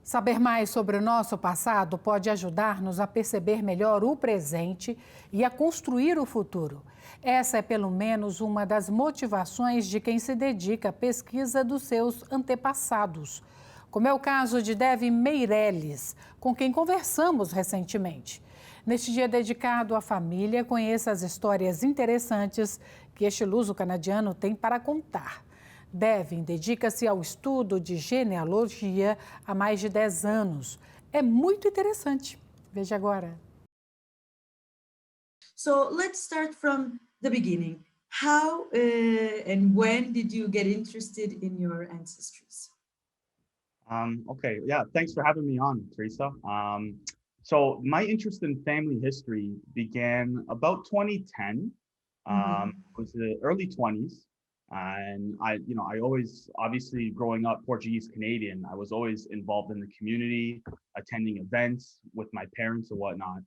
Saber mais sobre o nosso passado pode ajudar-nos a perceber melhor o presente e a construir o futuro. Essa é, pelo menos, uma das motivações de quem se dedica à pesquisa dos seus antepassados, como é o caso de Devin Meireles, com quem conversamos recentemente. Neste dia dedicado à família, conheça as histórias interessantes que este luso-canadiano tem para contar. Devin dedica-se ao estudo de genealogia há mais de 10 anos. É muito interessante. Veja agora. So let's start from the beginning. How and when did you get interested in your ancestries? Okay, yeah, thanks for having me on, Teresa. So my interest in family history began about 2010. It was the early 20s. And I always, obviously growing up Portuguese Canadian, I was always involved in the community, attending events with my parents and whatnot.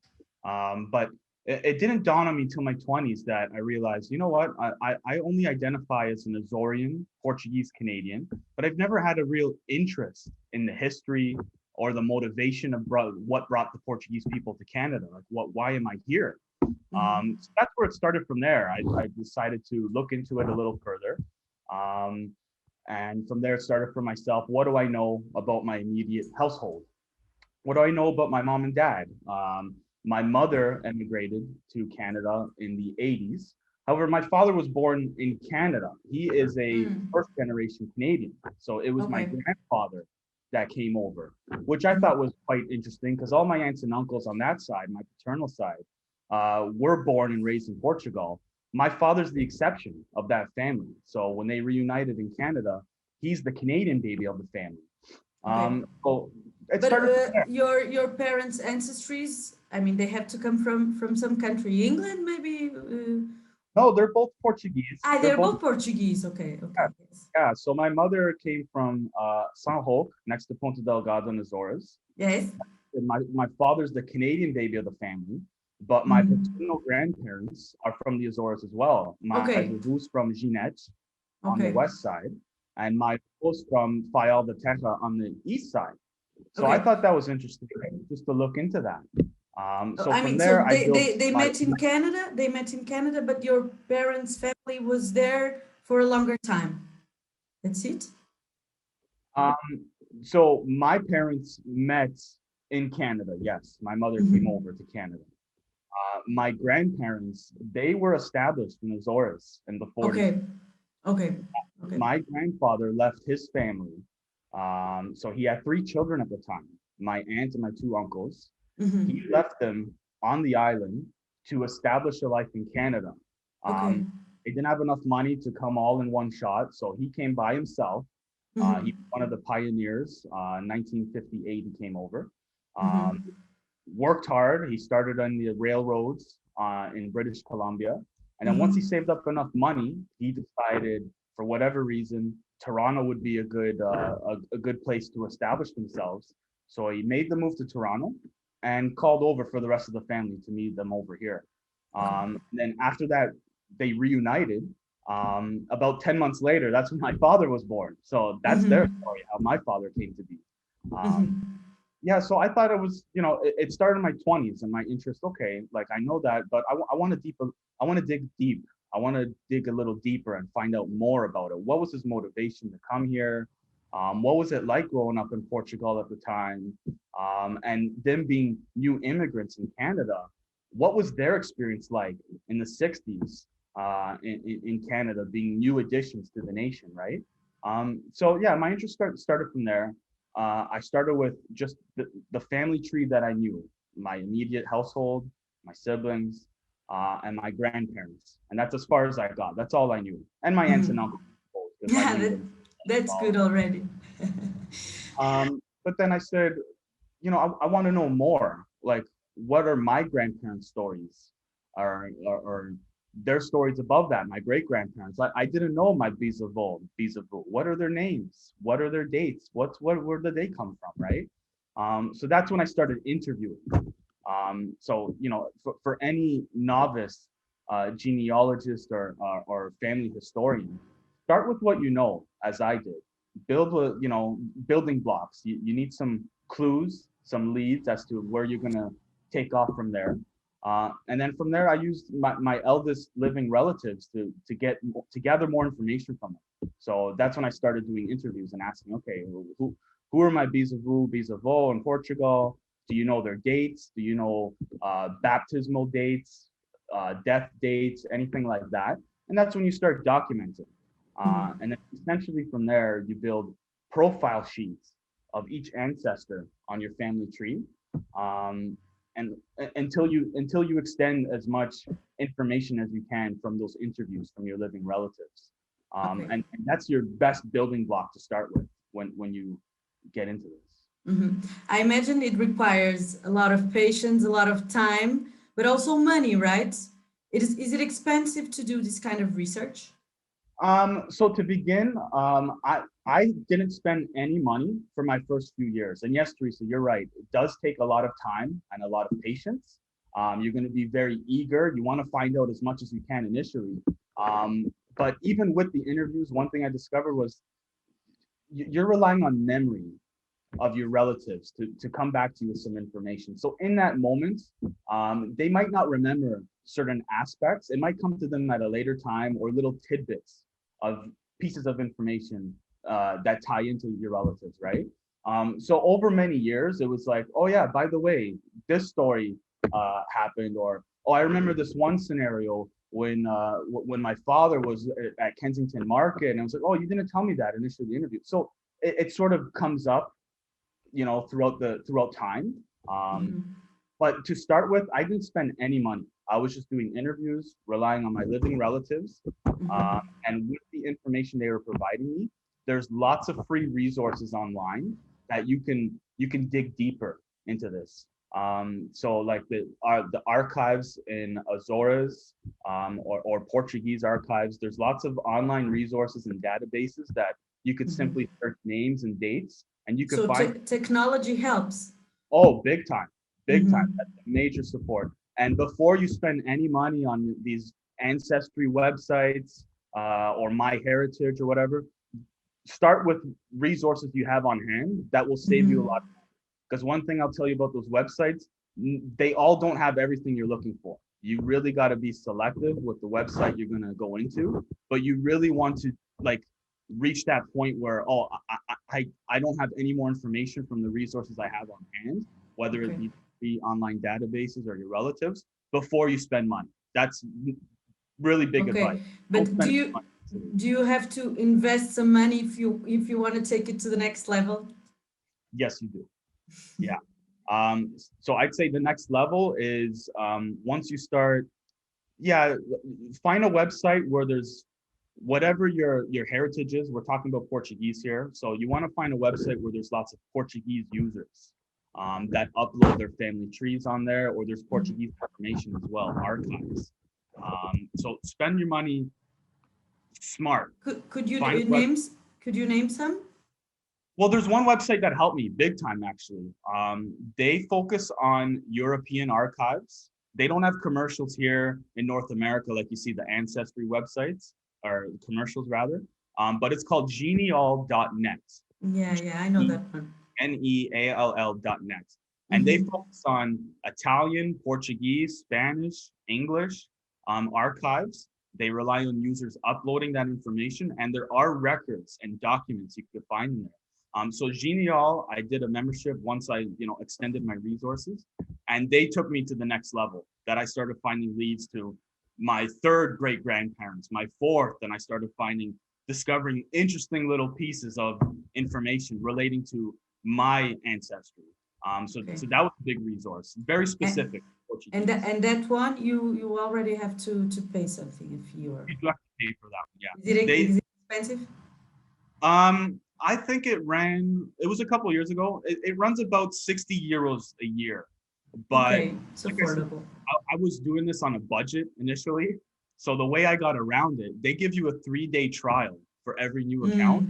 But it didn't dawn on me till my 20s that I realized, you know what, I only identify as an Azorean Portuguese Canadian, but I've never had a real interest in the history or the motivation of what brought the Portuguese people to Canada. Like, why am I here? So that's where it started from there. I decided to look into it a little further. And from there, it started for myself. What do I know about my immediate household? What do I know about my mom and dad? My mother emigrated to Canada in the 80s. However, my father was born in Canada. He is a first generation Canadian. So it was my grandfather that came over, which I thought was quite interesting because all my aunts and uncles on that side, my paternal side, were born and raised in Portugal. My father's the exception of that family. So when they reunited in Canada, he's the Canadian baby of the family. So it started your parents' ancestries, I mean, they have to come from some country, England, maybe? No, they're both Portuguese. They're both Portuguese. Okay. Yeah. So my mother came from São Roque, next to Ponta Delgado in Azores. Yes. And my father's the Canadian baby of the family, but my paternal grandparents are from the Azores as well. My avós from Ginete on the west side, and my host from Faial da Terra on the east side. So I thought that was interesting, just to look into that. They met in Canada. They met in Canada, but your parents' family was there for a longer time. That's it. So my parents met in Canada. Yes, my mother came over to Canada. My grandparents, they were established in Azores in the 40s. Okay. My grandfather left his family. So he had 3 children at the time, my aunt and my 2 uncles. He left them on the island to establish a life in Canada. He didn't have enough money to come all in one shot, so he came by himself. He was one of the pioneers. 1958, he came over. Worked hard. He started on the railroads in British Columbia. And then once he saved up enough money, he decided, for whatever reason, Toronto would be a good place to establish themselves. So he made the move to Toronto and called over for the rest of the family to meet them over here. Then after that, they reunited. About 10 months later, that's when my father was born. So that's their story, how my father came to be. Yeah, so I thought it was, it started in my 20s and my interest, like I know that, but I want to dig deep. I want to dig a little deeper and find out more about it. What was his motivation to come here? What was it like growing up in Portugal at the time? And them being new immigrants in Canada, what was their experience like in the 60s in Canada, being new additions to the nation, right? So yeah, my interest started from there. I started with just the family tree that I knew, my immediate household, my siblings, and my grandparents. And that's as far as I got. That's all I knew. And my aunts and uncles. Yeah, that's good already. But then I said, I want to know more. Like, what are my grandparents' stories? Or their stories above that, my great-grandparents. I didn't know my bisavô. What are their names? What are their dates? Where did they come from, right? So that's when I started interviewing. So, for any novice genealogist or family historian, start with what you know, as I did. Build with, building blocks. You need some clues, some leads as to where you're gonna take off from there. And then from there, I used my eldest living relatives to gather more information from them. So that's when I started doing interviews and asking, okay, who are my bisavô in Portugal? Do you know their dates? Do you know baptismal dates, death dates, anything like that? And that's when you start documenting. And then essentially from there, you build profile sheets of each ancestor on your family tree. And until you extend as much information as you can from those interviews from your living relatives. And that's your best building block to start with when you get into this. I imagine it requires a lot of patience, a lot of time, but also money, right? Is it expensive to do this kind of research? So to begin, I didn't spend any money for my first few years. And yes, Teresa, you're right. It does take a lot of time and a lot of patience. You're going to be very eager. You want to find out as much as you can initially. But even with the interviews, one thing I discovered was you're relying on memory of your relatives to come back to you with some information. So in that moment, they might not remember certain aspects. It might come to them at a later time, or little tidbits of pieces of information that tie into your relatives, right? So over many years, it was like, oh yeah, by the way, this story happened, or oh, I remember this one scenario when my father was at Kensington Market, and I was like, oh, you didn't tell me that initially in the interview. So it sort of comes up, you know, throughout time. But to start with, I didn't spend any money. I was just doing interviews, relying on my living relatives, and with the information they were providing me, there's lots of free resources online that you can dig deeper into this. So like the archives in Azores, or Portuguese archives, there's lots of online resources and databases that you could simply search names and dates, and you could find. Technology helps. Oh, big time. That's a major support. And before you spend any money on these ancestry websites or MyHeritage or whatever, start with resources you have on hand that will save you a lot. Because one thing I'll tell you about those websites, they all don't have everything you're looking for. You really got to be selective with the website you're going to go into, but you really want to like reach that point where, oh, I don't have any more information from the resources I have on hand, whether it be online databases or your relatives, before you spend money. That's really big advice. But do you have to invest some money if you want to take it to the next level? Yes, you do. Yeah. So I'd say the next level is once you start, find a website where there's whatever your heritage is. We're talking about Portuguese here. So you want to find a website where there's lots of Portuguese users that upload their family trees on there, or there's Portuguese information as well, archives. So spend your money smart. Could you name some? Well, there's one website that helped me big time, actually. They focus on European archives. They don't have commercials here in North America like you see the ancestry websites, or commercials rather. But it's called geneal.net. Yeah, I know that one. NEALL.net. And they focus on Italian, Portuguese, Spanish, English archives. They rely on users uploading that information, and there are records and documents you could find in there. So Genial, I did a membership once I, extended my resources, and they took me to the next level, that I started finding leads to my third great grandparents, my fourth, and I started discovering interesting little pieces of information relating to my ancestry. So that was a big resource, very specific. And that one, you already have to pay something if you are. You do have to pay for that one, yeah. Is it expensive? I think it was a couple of years ago. It runs about 60 euros a year. But it's affordable. I was doing this on a budget initially. So the way I got around it, they give you a 3-day trial for every new account.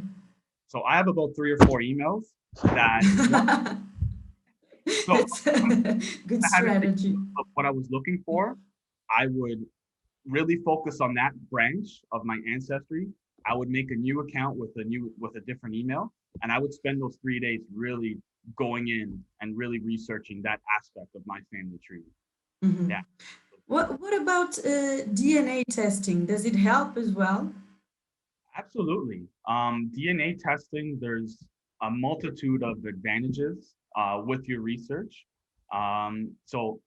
So I have about 3 or 4 emails that. Good strategy. What I was looking for, I would really focus on that branch of my ancestry. I would make a new account with a different email, and I would spend those 3 days really going in and really researching that aspect of my family tree. Mhm. Yeah. What about DNA testing? Does it help as well? Absolutely. DNA testing, there's a multitude of advantages with your research. So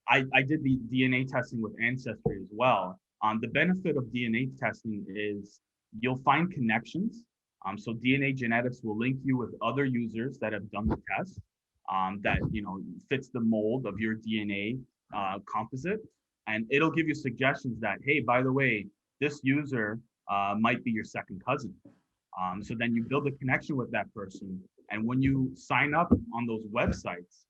I did the DNA testing with Ancestry as well. The benefit of DNA testing is you'll find connections. So DNA genetics will link you with other users that have done the test that fits the mold of your DNA composite, and it'll give you suggestions that, hey, by the way, this user might be your second cousin. So then you build a connection with that person, and when you sign up on those websites,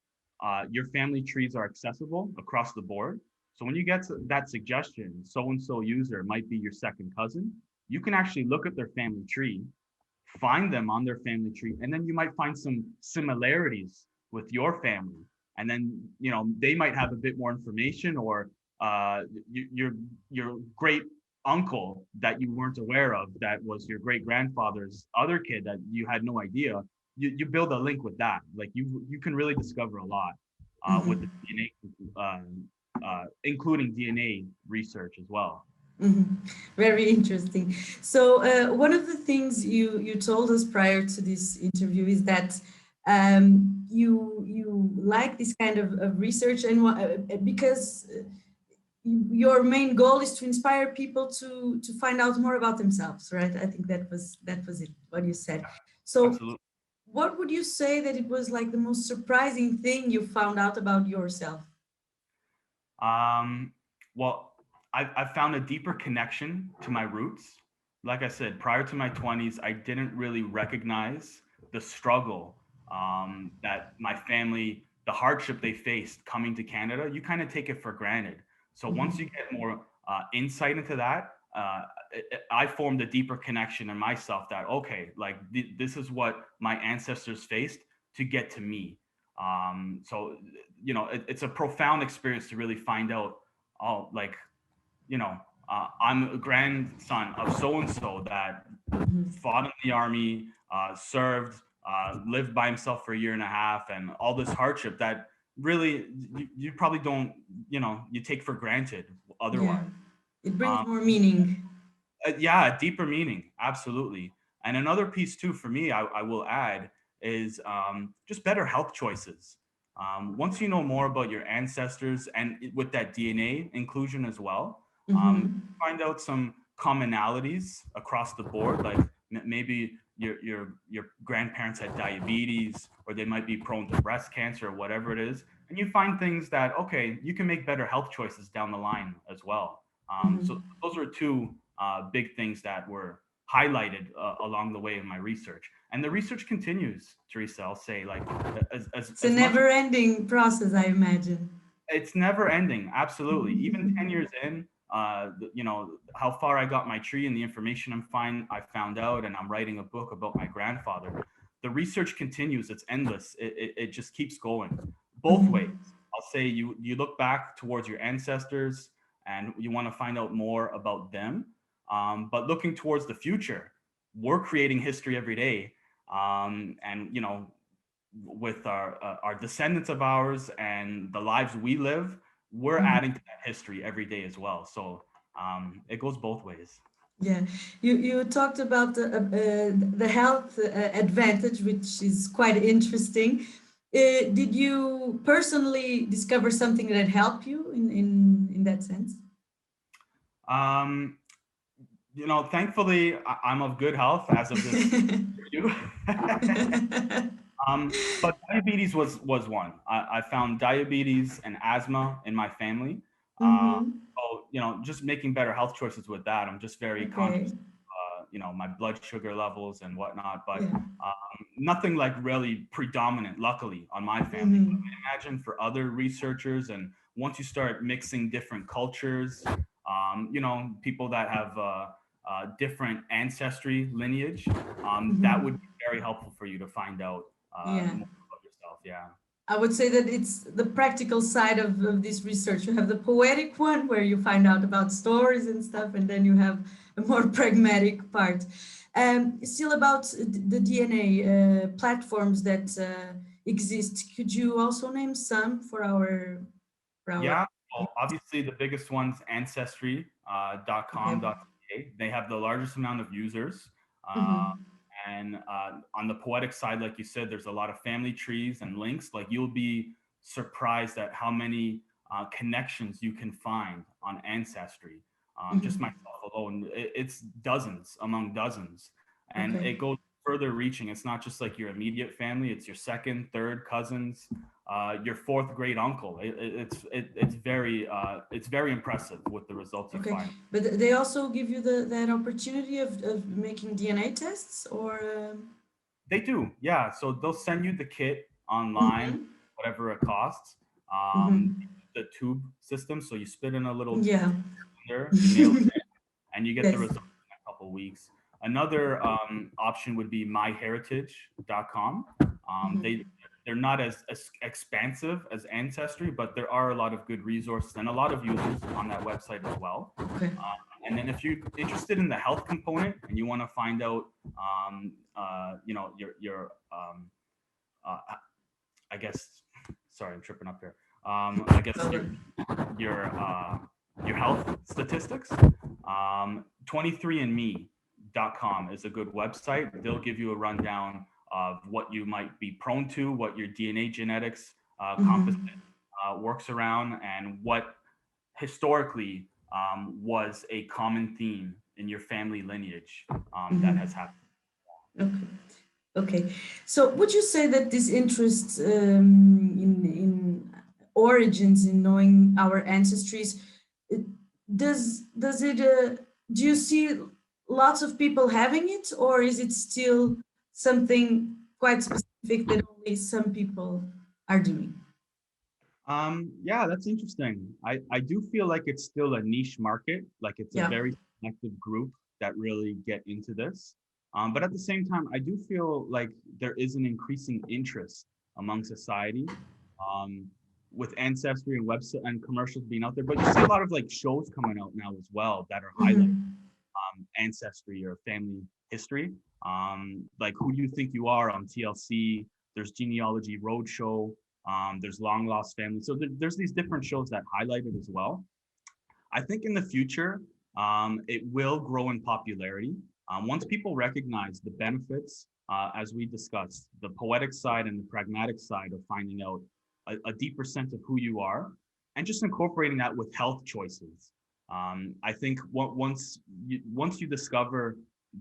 your family trees are accessible across the board. So when you get that suggestion, so-and-so user might be your second cousin, you can actually look at their family tree, find them on their family tree, and then you might find some similarities with your family. And then, they might have a bit more information, or your great uncle that you weren't aware of, that was your great grandfather's other kid that you had no idea. You build a link with that. Like you can really discover a lot with the DNA, including DNA research as well. Mhm. Very interesting. So one of the things you told us prior to this interview is that you like this kind of research, and because your main goal is to inspire people to find out more about themselves, right? I think that was it, what you said. So Absolutely. what would you say that it was like the most surprising thing you found out about yourself? Well, I found a deeper connection to my roots. Like I said, prior to my 20s, I didn't really recognize the struggle that my family, the hardship they faced coming to Canada. You kind of take it for granted. So once you get more insight into that, I formed a deeper connection in myself that, okay, like this is what my ancestors faced to get to me. So it's a profound experience to really find out, oh, like, I'm a grandson of so and so that fought in the army, served, lived by himself for a year and a half, and all this hardship that really you probably don't, you take for granted Yeah, otherwise. it brings Um, more meaning. yeah, deeper meaning, absolutely. And another piece too for me, I will add, is just better health choices. Once you know more about your ancestors, and with that DNA inclusion as well, find out some commonalities across the board. Like maybe your grandparents had diabetes, or they might be prone to breast cancer, or whatever it is, and you find things that, okay, you can make better health choices down the line as well. So those are two big things that were highlighted along the way in my research. And the research continues, Teresa. I'll say, like, It's a as much, never-ending process, I imagine. it's never ending. Absolutely. Even 10 years in, how far I got my tree and the information I found out, and I'm writing a book about my grandfather. The research continues. It's endless. It just keeps going both ways. I'll say you look back towards your ancestors and you want to find out more about them. But looking towards the future, we're creating history every day. And with our descendants of ours and the lives we live, we're adding to that history every day as well. So it goes both ways. Yeah, you talked about the health advantage, which is quite interesting. Did you personally discover something that helped you in that sense? Um, Thankfully, I'm of good health as of this interview. But diabetes was one. I found diabetes and asthma in my family. So, just making better health choices with that. I'm just very conscious Okay. of, my blood sugar levels and whatnot, but Yeah. nothing like really predominant, luckily, on my family. But I imagine for other researchers, and once you start mixing different cultures, people that have different ancestry lineage, that would be very helpful for you to find out Yeah. more about yourself. Yeah. I would say that it's the practical side of this research. You have the poetic one where you find out about stories and stuff, and then you have a more pragmatic part. Still about the DNA platforms that exist. Could you also name some for our Yeah, well, obviously the biggest one's okay. ancestry.com.ca. They have the largest amount of users. Uh, Mhm. and on the poetic side, like you said, there's a lot of family trees and links. Like you'll be surprised at how many connections you can find on Ancestry. Just Mhm. myself alone, it's dozens among dozens. And Okay. it goes further reaching. It's not just like your immediate family, it's your second, third cousins, your fourth great uncle. It's very impressive with the results you Okay. find. But they also give you that opportunity of making DNA tests or They do, yeah. So they'll send you the kit online, Mhm. whatever it costs. Mhm. The tube system. So you spit in a little Yeah. cylinder, you mail it in, and you get the Yes. results in a couple weeks. Another option would be myheritage.com. Mhm. They're not as expansive as Ancestry, but there are a lot of good resources and a lot of users on that website as well. Okay. And then if you're interested in the health component and you want to find out, your uh, I guess, sorry, I'm tripping up here. I guess Well your done. your uh, your health statistics. 23andme.com is a good website. They'll give you a rundown of what you might be prone to, what your DNA genetics composite Mhm. works around, and what historically was a common theme in your family lineage that has Mhm. happened. Okay. Okay. So would you say that this interest in origins, in knowing our ancestries, it, does it do you see lots of people having it, or is it still something quite specific that only some people are doing? Yeah, that's interesting. I do feel like it's still a niche market, like it's a Yeah. very selective group that really get into this. But at the same time, I do feel like there is an increasing interest among society, um, with Ancestry and website and commercials being out there. But you see a lot of like shows coming out now as well that are highlighting Mm-hmm. ancestry or family history. Like Who Do You Think You Are on TLC. There's Genealogy Roadshow. There's Long Lost Family. So there's these different shows that highlight it as well. I think in the future, it will grow in popularity. Once people recognize the benefits, as we discussed, the poetic side and the pragmatic side of finding out a deeper sense of who you are, and just incorporating that with health choices. I think once you discover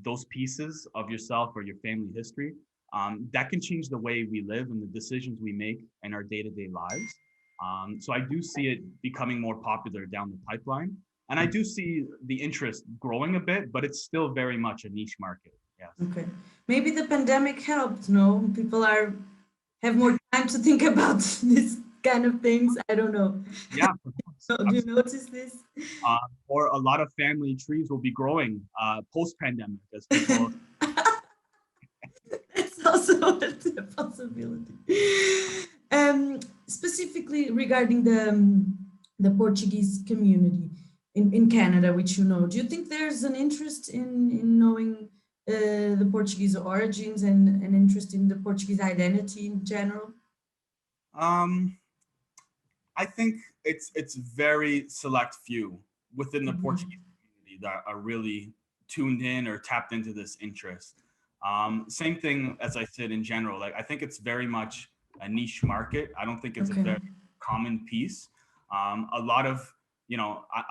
those pieces of yourself or your family history, that can change the way we live and the decisions we make in our day-to-day lives. So I do see it becoming more popular down the pipeline. And I do see the interest growing a bit, but it's still very much a niche market. Yes. Okay. Maybe the pandemic helped, no? People are have more time to think about this kind of things. I don't know. Yeah. So do you notice this? Uh, or a lot of family trees will be growing post-pandemic as people. It's also a possibility. Specifically regarding the Portuguese community in Canada, which you know, do you think there's an interest in knowing the Portuguese origins and an interest in the Portuguese identity in general? Um, I think it's very select few within the Mhm. Portuguese community that are really tuned in or tapped into this interest. Same thing as I said in general. Like I think it's very much a niche market. I don't think it's a Okay. very common piece. A lot of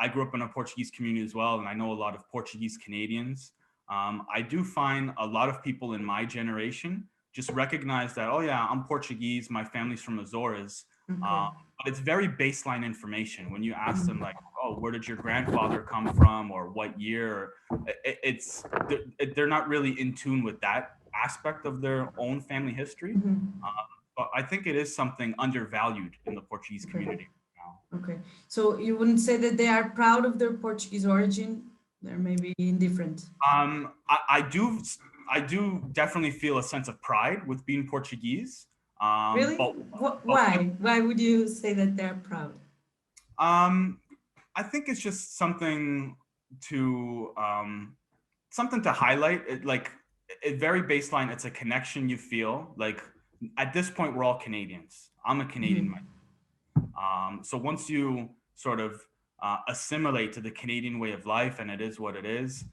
I grew up in a Portuguese community as well, and I know a lot of Portuguese Canadians. I do find a lot of people in my generation just recognize that, oh yeah, I'm Portuguese, my family's from Azores. Okay. But it's very baseline information. When you ask them like, oh, where did your grandfather come from or what year, they're not really in tune with that aspect of their own family history. Mhm. But I think it is something undervalued in the Portuguese Okay. community now. Okay. So you wouldn't say that they are proud of their Portuguese origin? They're maybe indifferent. I do definitely feel a sense of pride with being Portuguese. Really? But Why? Why would you say that they're proud? um, I think it's just to something to highlight. It very baseline. It's a connection you feel like at this point, we're all Canadians. I'm a Canadian myself. So once you sort of assimilate to the Canadian way of life, and it is what it is,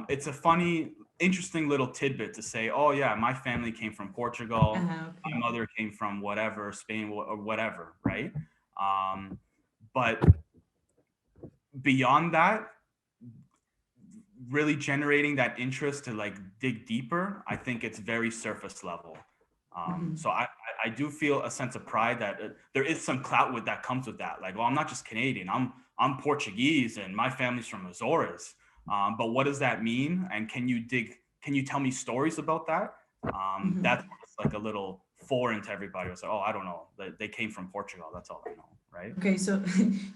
it's a funny, interesting little tidbit to say, oh yeah, my family came from Portugal, Okay. my mother came from whatever, Spain or whatever, right? But beyond that, really generating that interest to like dig deeper, I think it's very surface level. So I do feel a sense of pride that there is some clout with that comes with that. Like, well, I'm not just Canadian, I'm Portuguese and my family's from Azores. But what does that mean? And can you tell me stories about that? That's like a little foreign to everybody. It's like, oh, I don't know. They came from Portugal. That's all I know, right? Okay, so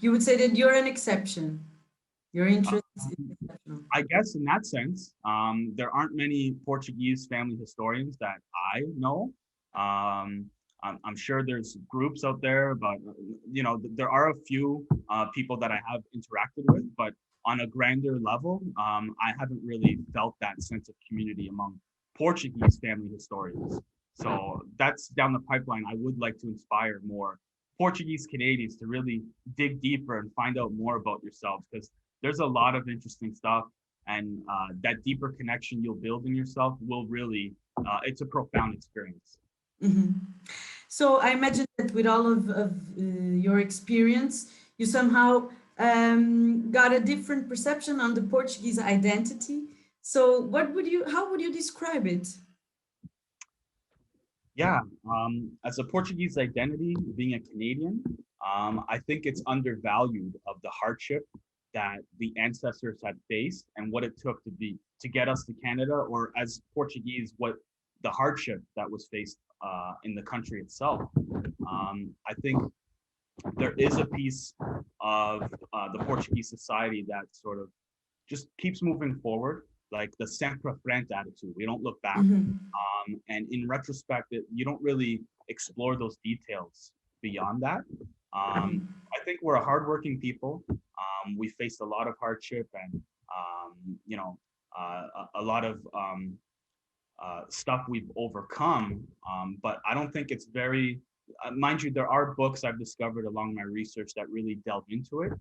you would say that you're an exception. Your interest is exceptional. I guess in that sense, there aren't many Portuguese family historians that I know. I'm sure there's groups out there, but there are a few people that I have interacted with, but on a grander level, I haven't really felt that sense of community among Portuguese family historians. So that's down the pipeline. I would like to inspire more Portuguese Canadians to really dig deeper and find out more about yourselves, because there's a lot of interesting stuff, and that deeper connection you'll build in yourself will really, it's a profound experience. So I imagine that with all of your experience, you somehow got a different perception on the Portuguese identity. So how would you describe it? Yeah, as a Portuguese identity, being a Canadian, I think it's undervalued of the hardship that the ancestors had faced and what it took to get us to Canada, or as Portuguese, what the hardship that was faced in the country itself. I think there is a piece of the Portuguese society that sort of just keeps moving forward, like the sempre frente attitude. We don't look back. And in retrospect, you don't really explore those details beyond that. I think we're a hardworking people. We faced a lot of hardship and, a lot of stuff we've overcome. But I don't think it's very, mind you, there are books I've discovered along my research that really delve into it.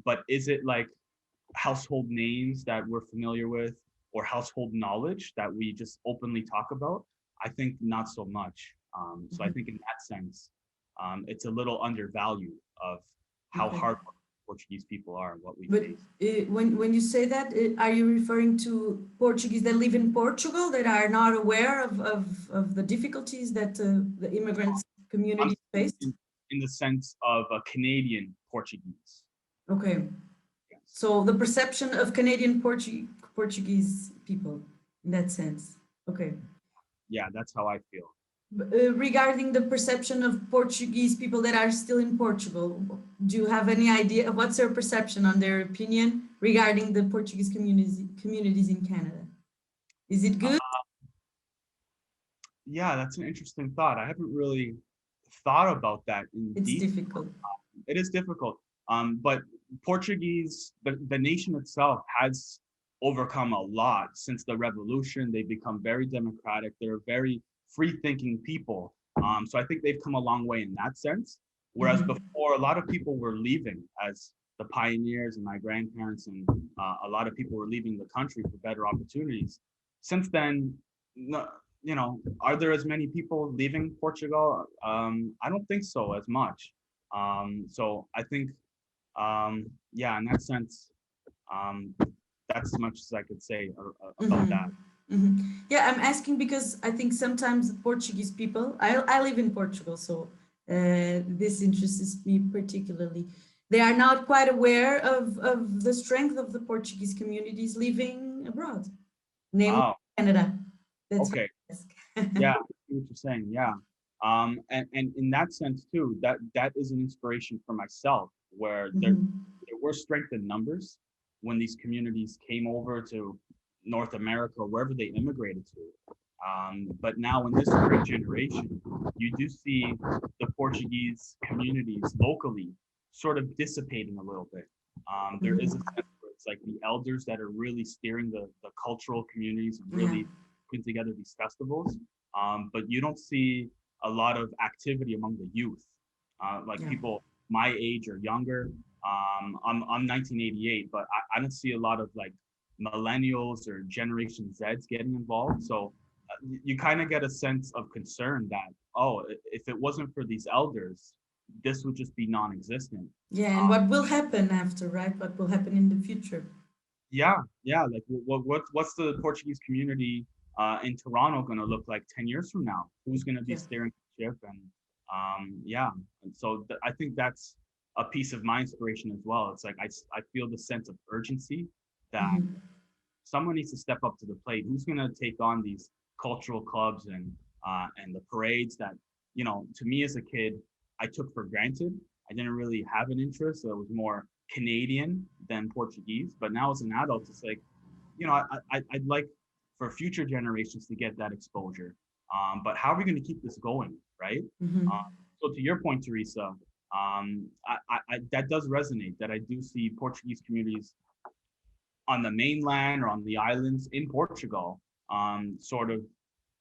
But is it like household names that we're familiar with, or household knowledge that we just openly talk about? I think not so much. So I think in that sense, it's a little undervalued of how hard Portuguese people are and what we face. When you say that, are you referring to Portuguese that live in Portugal that are not aware of the difficulties that the immigrants community faced? In the sense of a Canadian Portuguese. Okay. Yes. So the perception of Canadian Portuguese people in that sense. Okay. Yeah, that's how I feel. Regarding the perception of Portuguese people that are still in Portugal, do you have any idea of what's their perception on their opinion regarding the Portuguese communities in Canada? Is it good? Yeah, that's an interesting thought. I haven't really thought about that in detail. It's difficult. It is difficult. But Portuguese, the nation itself has overcome a lot since the revolution. They've become very democratic. They're very free-thinking people. So I think they've come a long way in that sense. Whereas before, a lot of people were leaving as the pioneers, and my grandparents, and a lot of people were leaving the country for better opportunities. Since then, are there as many people leaving Portugal? I don't think so as much. So I think, yeah, in that sense, that's as much as I could say about that. Yeah, I'm asking because I think sometimes Portuguese people, I live in Portugal, so this interests me particularly. They are not quite aware of the strength of the Portuguese communities living abroad, namely Canada. That's okay. Yeah, I see what you're saying. Yeah. And in that sense too, that is an inspiration for myself, where there were strength in numbers when these communities came over to North America or wherever they immigrated to. But now in this current generation, you do see the Portuguese communities locally sort of dissipating a little bit. There is a sense where it's like the elders that are really steering the cultural communities and really putting together these festivals. But you don't see a lot of activity among the youth, people my age or younger. I'm 1988, but I don't see a lot of like millennials or Generation Zs getting involved. So you kind of get a sense of concern that, oh, if it wasn't for these elders, this would just be non-existent. Yeah, and what will happen after, right? What will happen in the future? Yeah. Like, what's the Portuguese community in Toronto going to look like 10 years from now? Who's going to be steering the ship? And and so I think that's a piece of my inspiration as well. It's like I feel the sense of urgency that someone needs to step up to the plate. Who's going to take on these cultural clubs and the parades that, to me as a kid, I took for granted. I didn't really have an interest. So it was more Canadian than Portuguese. But now as an adult, it's like, I'd like for future generations to get that exposure. But how are we going to keep this going, right? So to your point, Teresa, that does resonate, that I do see Portuguese communities on the mainland or on the islands in Portugal, sort of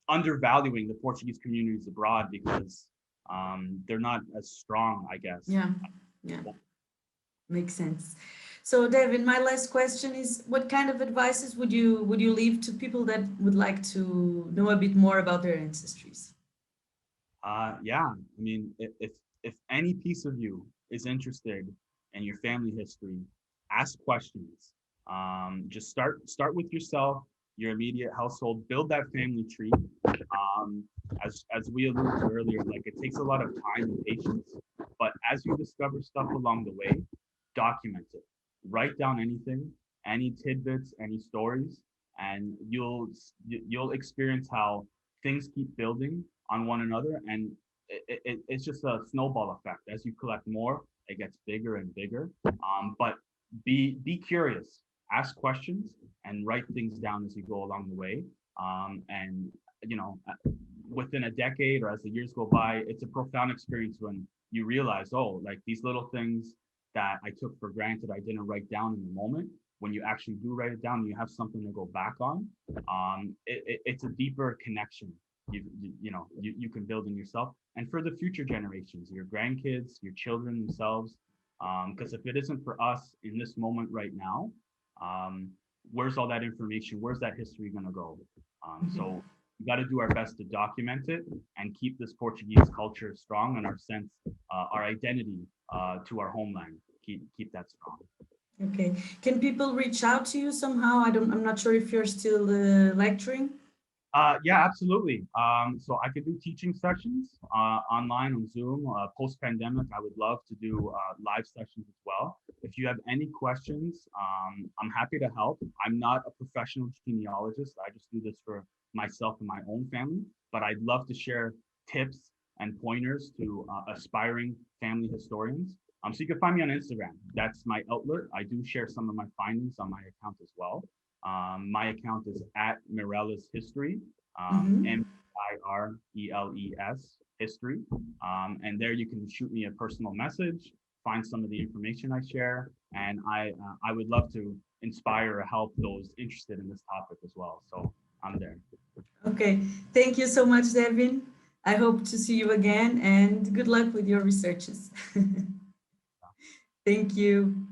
undervaluing the Portuguese communities abroad because they're not as strong, I guess. Yeah, makes sense. So Devin, my last question is, what kind of advices would you leave to people that would like to know a bit more about their ancestries? I mean, if any piece of you is interested in your family history, ask questions. Just start with yourself, your immediate household, build that family tree. As we alluded to earlier, like, it takes a lot of time and patience, but as you discover stuff along the way, document it. Write down anything, any tidbits, any stories, and you'll experience how things keep building on one another, and it's just a snowball effect. As you collect more, it gets bigger and bigger. But be curious, ask questions, and write things down as you go along the way. And within a decade or as the years go by, it's a profound experience when you realize, oh, like, these little things that I took for granted, I didn't write down in the moment. When you actually do write it down, you have something to go back on. It's a deeper connection you can build in yourself, and for the future generations, your grandkids, your children themselves. Because if it isn't for us in this moment right now, where's all that information? Where's that history going to go? So we got to do our best to document it and keep this Portuguese culture strong, and our sense, our identity to our homeland. Keep that strong. Okay. Can people reach out to you somehow? I'm not sure if you're still lecturing. Yeah, absolutely. So I could do teaching sessions online on Zoom. Post-pandemic, I would love to do live sessions as well. If you have any questions, I'm happy to help. I'm not a professional genealogist. I just do this for myself and my own family, but I'd love to share tips and pointers to aspiring family historians. So you can find me on Instagram. That's my outlet. I do share some of my findings on my account as well. My account is @Meireles History, Meireles History. And there you can shoot me a personal message, find some of the information I share, and I would love to inspire or help those interested in this topic as well. So I'm there. Okay, thank you so much, Devin. I hope to see you again, and good luck with your researches. Thank you.